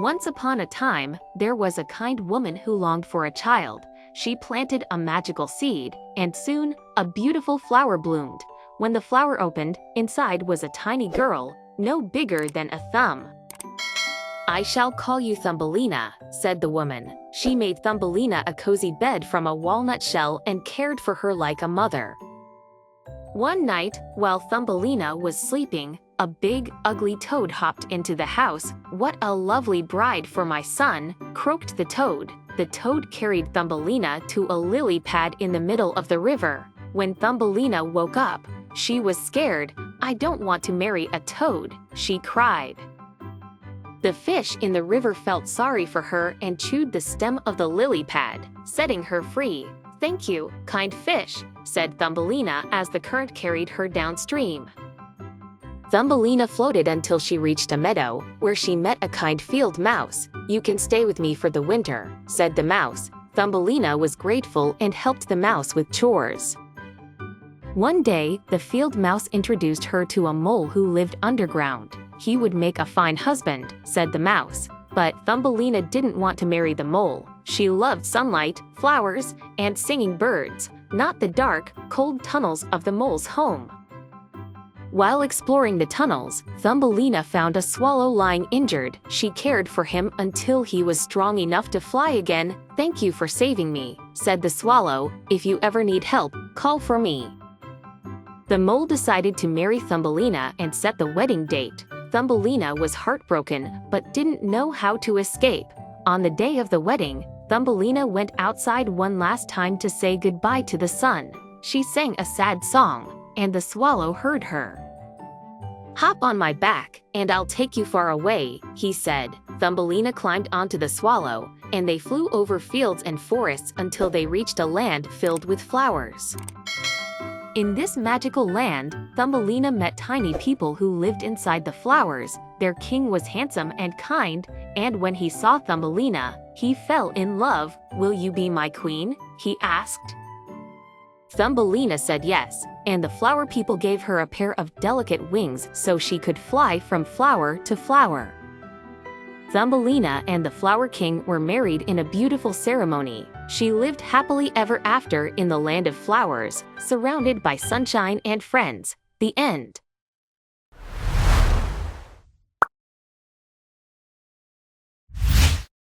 Once upon a time, there was a kind woman who longed for a child. She planted a magical seed, and soon, a beautiful flower bloomed. When the flower opened, inside was a tiny girl, no bigger than a thumb. "I shall call you Thumbelina," said the woman. She made Thumbelina a cozy bed from a walnut shell and cared for her like a mother. One night, while Thumbelina was sleeping, a big, ugly toad hopped into the house. "What a lovely bride for my son," croaked the toad. The toad carried Thumbelina to a lily pad in the middle of the river. When Thumbelina woke up, she was scared. "I don't want to marry a toad," she cried. The fish in the river felt sorry for her and chewed the stem of the lily pad, setting her free. "Thank you, kind fish," said Thumbelina as the current carried her downstream. Thumbelina floated until she reached a meadow, where she met a kind field mouse. "You can stay with me for the winter," said the mouse. Thumbelina was grateful and helped the mouse with chores. One day, the field mouse introduced her to a mole who lived underground. "He would make a fine husband," said the mouse. But Thumbelina didn't want to marry the mole. She loved sunlight, flowers, and singing birds, not the dark, cold tunnels of the mole's home. While exploring the tunnels, Thumbelina found a swallow lying injured. She cared for him until he was strong enough to fly again. "Thank you for saving me," said the swallow. "If you ever need help, call for me." The mole decided to marry Thumbelina and set the wedding date. Thumbelina was heartbroken, but didn't know how to escape. On the day of the wedding, Thumbelina went outside one last time to say goodbye to the sun. She sang a sad song, and the swallow heard her. "Hop on my back, and I'll take you far away," he said. Thumbelina climbed onto the swallow, and they flew over fields and forests until they reached a land filled with flowers. In this magical land, Thumbelina met tiny people who lived inside the flowers. Their king was handsome and kind, and when he saw Thumbelina, he fell in love. "Will you be my queen?" he asked. Thumbelina said yes, and the flower people gave her a pair of delicate wings so she could fly from flower to flower. Thumbelina and the Flower King were married in a beautiful ceremony. She lived happily ever after in the land of flowers, surrounded by sunshine and friends. The end.